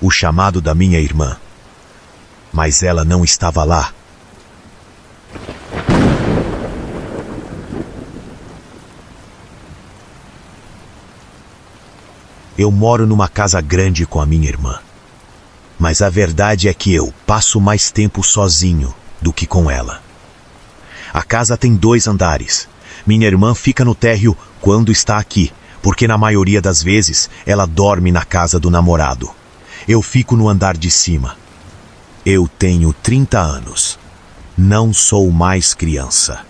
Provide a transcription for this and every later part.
o chamado da minha irmã. Mas ela não estava lá. Eu moro numa casa grande com a minha irmã. Mas a verdade é que eu passo mais tempo sozinho do que com ela. A casa tem 2 andares. Minha irmã fica no térreo quando está aqui, porque na maioria das vezes ela dorme na casa do namorado. Eu fico no andar de cima. Eu tenho 30 anos. Não sou mais criança.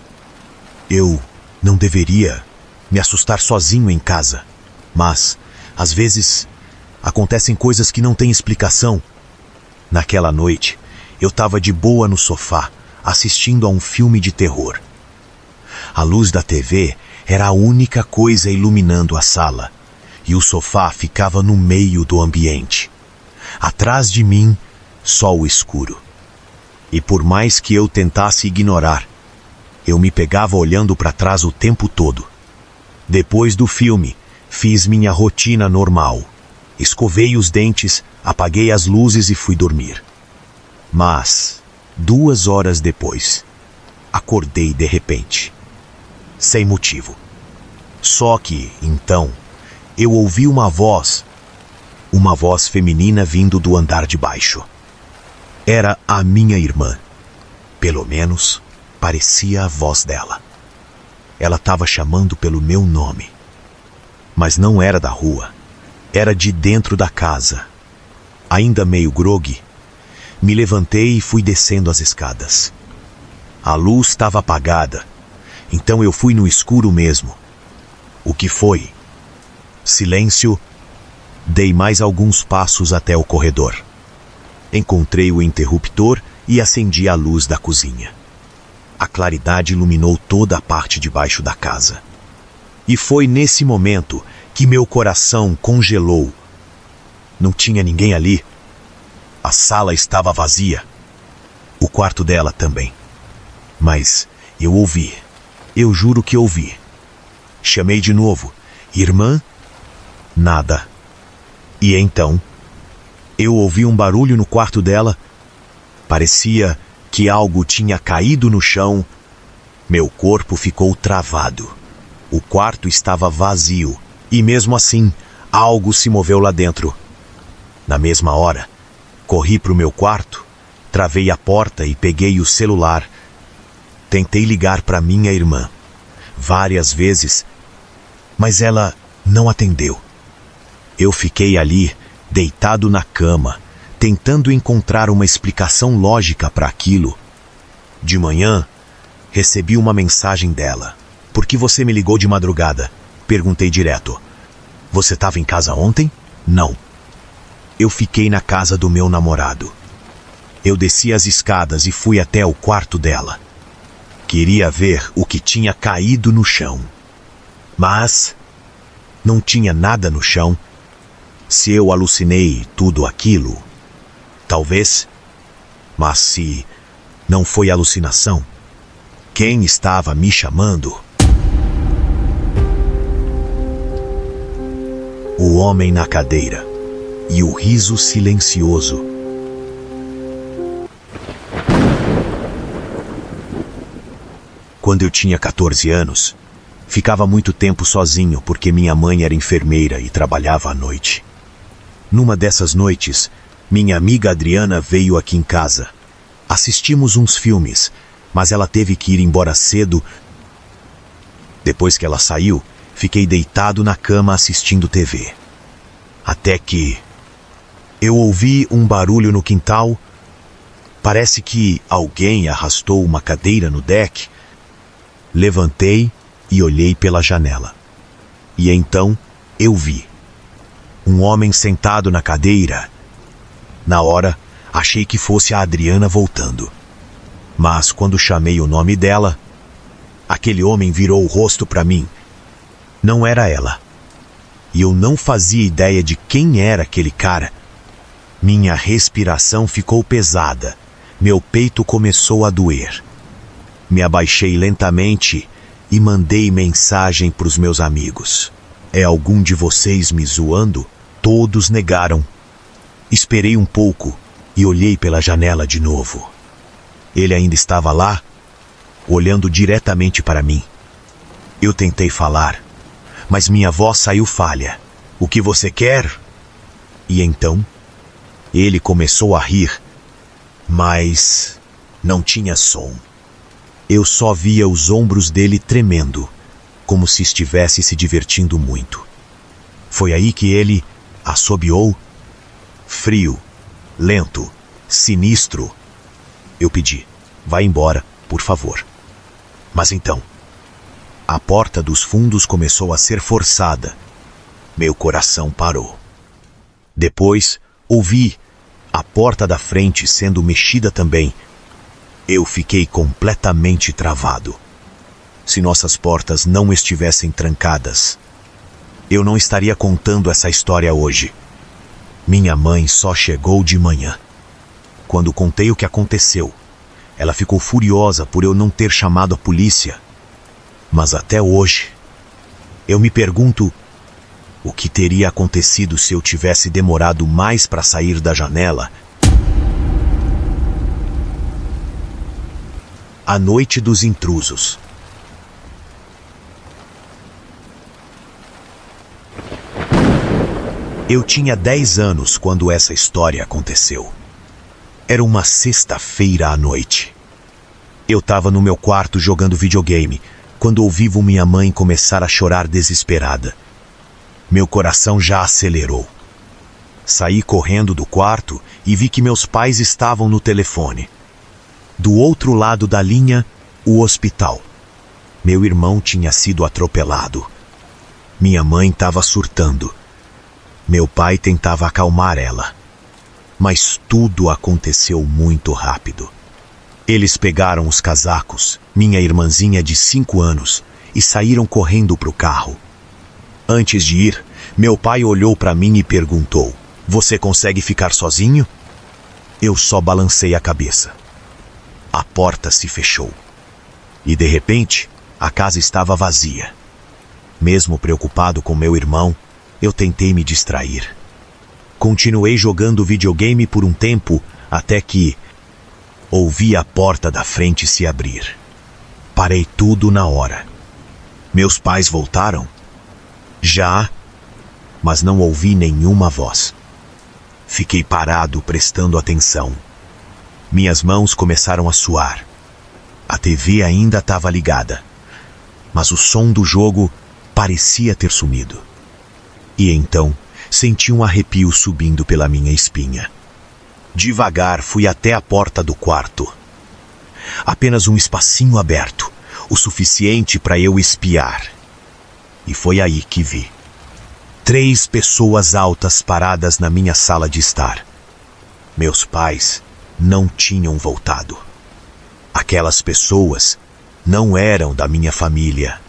Eu não deveria me assustar sozinho em casa, mas às vezes acontecem coisas que não têm explicação. Naquela noite, eu estava de boa no sofá, assistindo a um filme de terror. A luz da TV era a única coisa iluminando a sala, e o sofá ficava no meio do ambiente. Atrás de mim, só o escuro. E por mais que eu tentasse ignorar, eu me pegava olhando para trás o tempo todo. Depois do filme, fiz minha rotina normal. Escovei os dentes, apaguei as luzes e fui dormir. Mas, 2 horas depois, acordei de repente. Sem motivo. Só que, então, eu ouvi uma voz feminina vindo do andar de baixo. Era a minha irmã. Pelo menos, parecia a voz dela. Ela estava chamando pelo meu nome. Mas não era da rua. Era de dentro da casa. Ainda meio grogue, me levantei e fui descendo as escadas. A luz estava apagada, então eu fui no escuro mesmo. O que foi? Silêncio. Dei mais alguns passos até o corredor. Encontrei o interruptor e acendi a luz da cozinha. A claridade iluminou toda a parte de baixo da casa. E foi nesse momento que meu coração congelou. Não tinha ninguém ali. A sala estava vazia. O quarto dela também. Mas eu ouvi. Eu juro que ouvi. Chamei de novo. Irmã? Nada. E então, eu ouvi um barulho no quarto dela. Parecia que algo tinha caído no chão. Meu corpo ficou travado. O quarto estava vazio. E mesmo assim, algo se moveu lá dentro. Na mesma hora, corri para o meu quarto, travei a porta e peguei o celular. Tentei ligar para minha irmã várias vezes, mas ela não atendeu. Eu fiquei ali, deitado na cama, tentando encontrar uma explicação lógica para aquilo. De manhã, recebi uma mensagem dela. Por que você me ligou de madrugada? Perguntei direto. Você estava em casa ontem? Não. Eu fiquei na casa do meu namorado. Eu desci as escadas e fui até o quarto dela. Queria ver o que tinha caído no chão. Mas não tinha nada no chão. Se eu alucinei tudo aquilo, talvez. Mas se não foi alucinação, quem estava me chamando? O homem na cadeira e o riso silencioso. Quando eu tinha 14 anos, ficava muito tempo sozinho porque minha mãe era enfermeira e trabalhava à noite. Numa dessas noites, minha amiga Adriana veio aqui em casa. Assistimos uns filmes, mas ela teve que ir embora cedo. Depois que ela saiu, fiquei deitado na cama assistindo TV. Até que eu ouvi um barulho no quintal. Parece que alguém arrastou uma cadeira no deck. Levantei e olhei pela janela. E então eu vi um homem sentado na cadeira. Na hora, achei que fosse a Adriana voltando. Mas quando chamei o nome dela, aquele homem virou o rosto para mim. Não era ela. E eu não fazia ideia de quem era aquele cara. Minha respiração ficou pesada. Meu peito começou a doer. Me abaixei lentamente e mandei mensagem para os meus amigos. É algum de vocês me zoando? Todos negaram. Esperei um pouco e olhei pela janela de novo. Ele ainda estava lá, olhando diretamente para mim. Eu tentei falar, mas minha voz saiu falha. O que você quer? E então, ele começou a rir, mas não tinha som. Eu só via os ombros dele tremendo, como se estivesse se divertindo muito. Foi aí que ele assobiou, frio, lento, sinistro. Eu pedi, vá embora, por favor. Mas então, a porta dos fundos começou a ser forçada. Meu coração parou. Depois, ouvi a porta da frente sendo mexida também. Eu fiquei completamente travado. Se nossas portas não estivessem trancadas, eu não estaria contando essa história hoje. Minha mãe só chegou de manhã. Quando contei o que aconteceu, ela ficou furiosa por eu não ter chamado a polícia. Mas até hoje, eu me pergunto o que teria acontecido se eu tivesse demorado mais para sair da janela. A Noite dos Intrusos. Eu tinha 10 anos quando essa história aconteceu. Era uma sexta-feira à noite. Eu estava no meu quarto jogando videogame, quando ouvi minha mãe começar a chorar desesperada. Meu coração já acelerou. Saí correndo do quarto e vi que meus pais estavam no telefone. Do outro lado da linha, o hospital. Meu irmão tinha sido atropelado. Minha mãe estava surtando. Meu pai tentava acalmar ela. Mas tudo aconteceu muito rápido. Eles pegaram os casacos, minha irmãzinha de 5 anos, e saíram correndo para o carro. Antes de ir, meu pai olhou para mim e perguntou: "Você consegue ficar sozinho?" Eu só balancei a cabeça. A porta se fechou. E de repente, a casa estava vazia. Mesmo preocupado com meu irmão, eu tentei me distrair. Continuei jogando videogame por um tempo, até que ouvi a porta da frente se abrir. Parei tudo na hora. Meus pais voltaram? Já, mas não ouvi nenhuma voz. Fiquei parado prestando atenção. Minhas mãos começaram a suar. A TV ainda estava ligada, mas o som do jogo parecia ter sumido. E então, senti um arrepio subindo pela minha espinha. Devagar fui até a porta do quarto. Apenas um espacinho aberto, o suficiente para eu espiar. E foi aí que vi 3 pessoas altas paradas na minha sala de estar. Meus pais não tinham voltado. Aquelas pessoas não eram da minha família.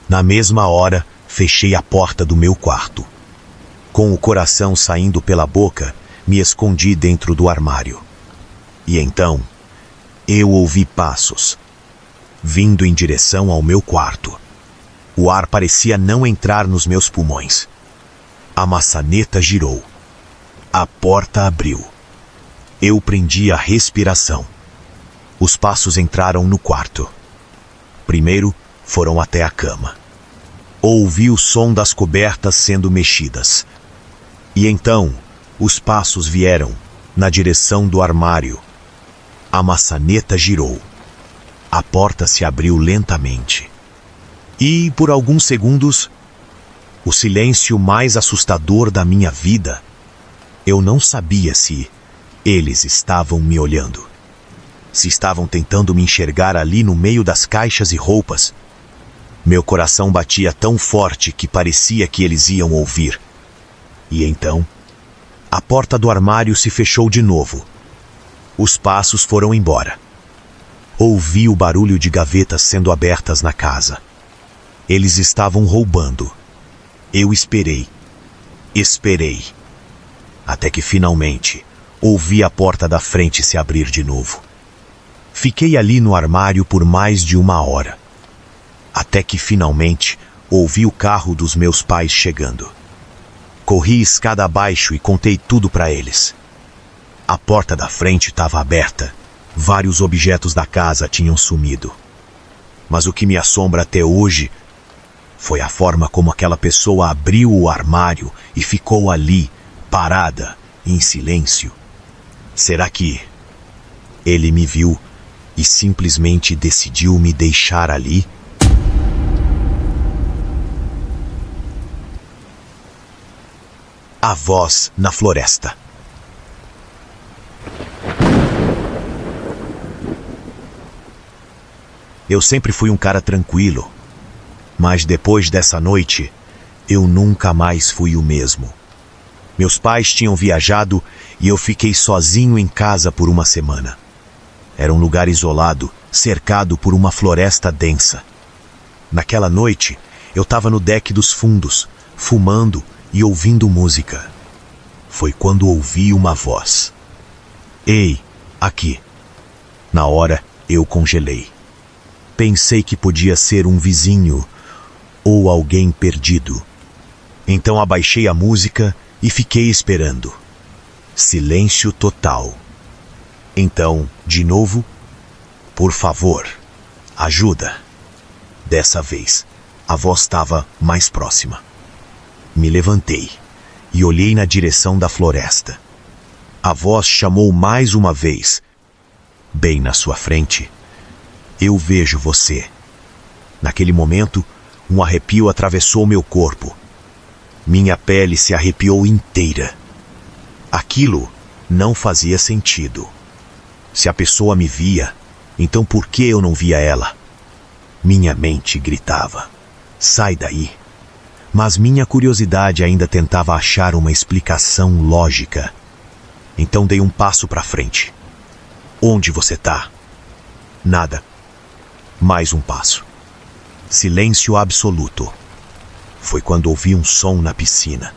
Na mesma hora, fechei a porta do meu quarto. Com o coração saindo pela boca, me escondi dentro do armário. E então, eu ouvi passos, vindo em direção ao meu quarto. O ar parecia não entrar nos meus pulmões. A maçaneta girou. A porta abriu. Eu prendi a respiração. Os passos entraram no quarto. Primeiro, foram até a cama. Ouvi o som das cobertas sendo mexidas. E então, os passos vieram na direção do armário. A maçaneta girou. A porta se abriu lentamente. E, por alguns segundos, o silêncio mais assustador da minha vida, eu não sabia se eles estavam me olhando. Se estavam tentando me enxergar ali no meio das caixas e roupas. Meu coração batia tão forte que parecia que eles iam ouvir. E então, a porta do armário se fechou de novo. Os passos foram embora. Ouvi o barulho de gavetas sendo abertas na casa. Eles estavam roubando. Eu esperei. Esperei. Até que finalmente ouvi a porta da frente se abrir de novo. Fiquei ali no armário por mais de 1 hora. Até que finalmente ouvi o carro dos meus pais chegando. Corri escada abaixo e contei tudo para eles. A porta da frente estava aberta. Vários objetos da casa tinham sumido. Mas o que me assombra até hoje foi a forma como aquela pessoa abriu o armário e ficou ali, parada, em silêncio. Será que ele me viu e simplesmente decidiu me deixar ali? A voz na floresta. Eu sempre fui um cara tranquilo, mas depois dessa noite, eu nunca mais fui o mesmo. Meus pais tinham viajado e eu fiquei sozinho em casa por uma semana. Era um lugar isolado, cercado por uma floresta densa. Naquela noite, eu estava no deck dos fundos, fumando e ouvindo música. Foi quando ouvi uma voz. Ei, aqui. Na hora, eu congelei. Pensei que podia ser um vizinho ou alguém perdido. Então abaixei a música e fiquei esperando. Silêncio total. Então, de novo, por favor, ajuda. Dessa vez, a voz estava mais próxima. Me levantei e olhei na direção da floresta. A voz chamou mais uma vez. Bem na sua frente, eu vejo você. Naquele momento, um arrepio atravessou meu corpo. Minha pele se arrepiou inteira. Aquilo não fazia sentido. Se a pessoa me via, então por que eu não via ela? Minha mente gritava: sai daí. Mas minha curiosidade ainda tentava achar uma explicação lógica. Então dei um passo para frente. Onde você tá? Nada. Mais um passo. Silêncio absoluto. Foi quando ouvi um som na piscina.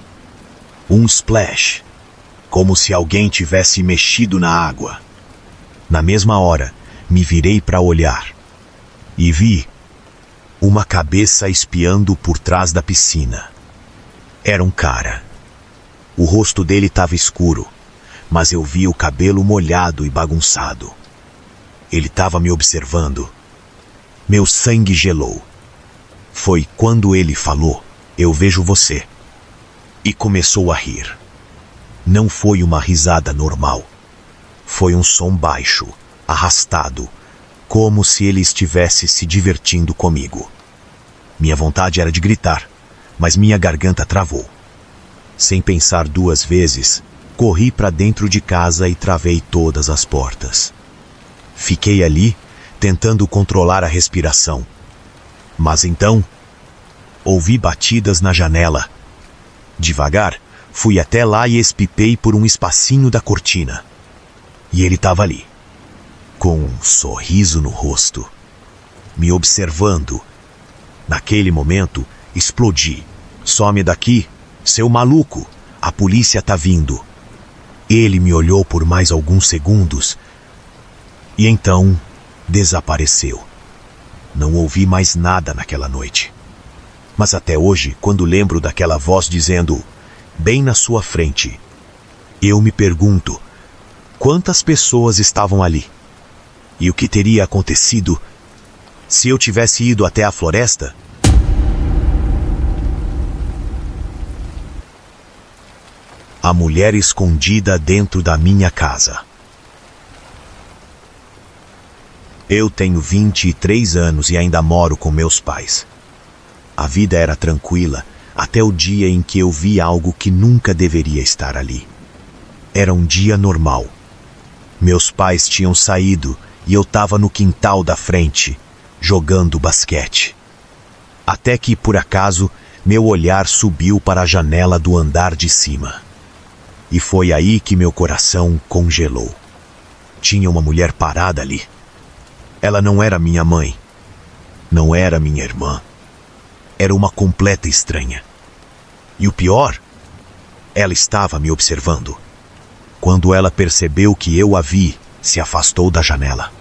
Um splash. Como se alguém tivesse mexido na água. Na mesma hora, me virei para olhar. E vi uma cabeça espiando por trás da piscina. Era um cara. O rosto dele estava escuro, mas eu vi o cabelo molhado e bagunçado. Ele estava me observando. Meu sangue gelou. Foi quando ele falou: eu vejo você. E começou a rir. Não foi uma risada normal. Foi um som baixo, arrastado, como se ele estivesse se divertindo comigo. Minha vontade era de gritar, mas minha garganta travou. Sem pensar duas vezes, corri para dentro de casa e travei todas as portas. Fiquei ali, tentando controlar a respiração. Mas então, ouvi batidas na janela. Devagar, fui até lá e espipei por um espacinho da cortina. E ele estava ali, com um sorriso no rosto, me observando. Naquele momento, explodi. Some daqui, seu maluco, a polícia tá vindo. Ele me olhou por mais alguns segundos e então desapareceu. Não ouvi mais nada naquela noite. Mas até hoje, quando lembro daquela voz dizendo, bem na sua frente, eu me pergunto, quantas pessoas estavam ali? E o que teria acontecido se eu tivesse ido até a floresta? A mulher escondida dentro da minha casa. Eu tenho 23 anos e ainda moro com meus pais. A vida era tranquila até o dia em que eu vi algo que nunca deveria estar ali. Era um dia normal. Meus pais tinham saído e eu estava no quintal da frente, jogando basquete. Até que, por acaso, meu olhar subiu para a janela do andar de cima. E foi aí que meu coração congelou. Tinha uma mulher parada ali. Ela não era minha mãe. Não era minha irmã. Era uma completa estranha. E o pior, ela estava me observando. Quando ela percebeu que eu a vi, se afastou da janela.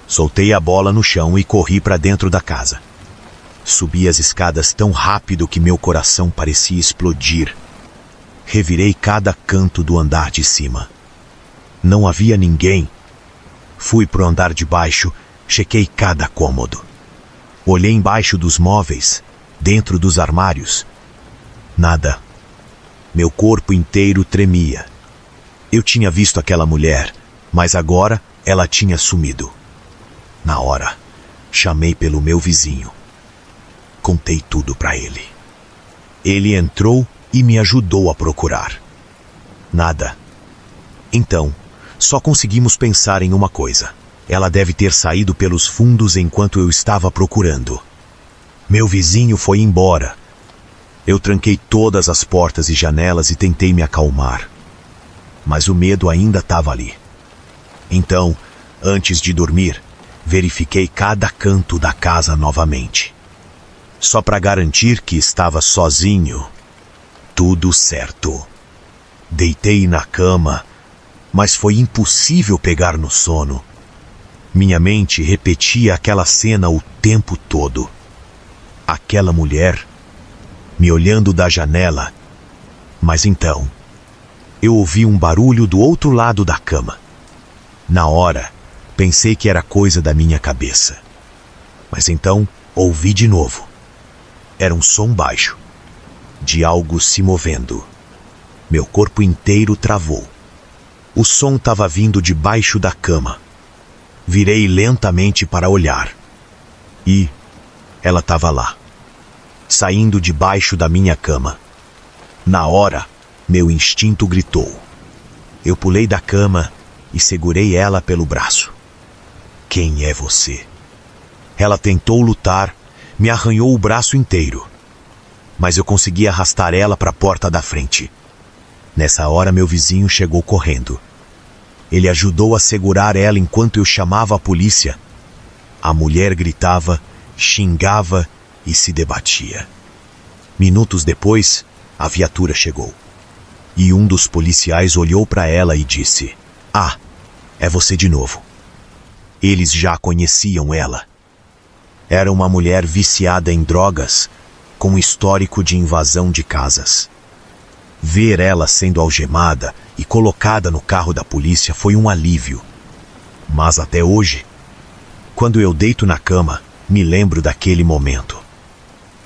Soltei a bola no chão e corri para dentro da casa. Subi as escadas tão rápido que meu coração parecia explodir. Revirei cada canto do andar de cima. Não havia ninguém. Fui pro andar de baixo, chequei cada cômodo. Olhei embaixo dos móveis, dentro dos armários. Nada. Meu corpo inteiro tremia. Eu tinha visto aquela mulher, mas agora ela tinha sumido. Na hora, chamei pelo meu vizinho. Contei tudo para ele. Ele entrou e me ajudou a procurar. Nada. Então, só conseguimos pensar em uma coisa. Ela deve ter saído pelos fundos enquanto eu estava procurando. Meu vizinho foi embora. Eu tranquei todas as portas e janelas e tentei me acalmar. Mas o medo ainda estava ali. Então, antes de dormir, verifiquei cada canto da casa novamente. Só para garantir que estava sozinho. Tudo certo. Deitei na cama, mas foi impossível pegar no sono. Minha mente repetia aquela cena o tempo todo. Aquela mulher me olhando da janela. Mas então, eu ouvi um barulho do outro lado da cama. Na hora, pensei que era coisa da minha cabeça. Mas então, ouvi de novo. Era um som baixo, de algo se movendo. Meu corpo inteiro travou. O som estava vindo debaixo da cama. Virei lentamente para olhar. E ela estava lá, saindo debaixo da minha cama. Na hora, meu instinto gritou. Eu pulei da cama e segurei ela pelo braço. Quem é você? Ela tentou lutar, me arranhou o braço inteiro. Mas eu consegui arrastar ela para a porta da frente. Nessa hora, meu vizinho chegou correndo. Ele ajudou a segurar ela enquanto eu chamava a polícia. A mulher gritava, xingava e se debatia. Minutos depois, a viatura chegou. E um dos policiais olhou para ela e disse: "Ah, é você de novo." Eles já conheciam ela. Era uma mulher viciada em drogas, com histórico de invasão de casas. Ver ela sendo algemada e colocada no carro da polícia foi um alívio. Mas até hoje, quando eu deito na cama, me lembro daquele momento.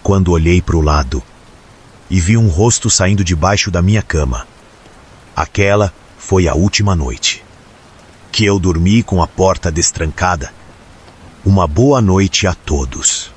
Quando olhei para o lado e vi um rosto saindo debaixo da minha cama. Aquela foi a última noite que eu dormi com a porta destrancada. Uma boa noite a todos.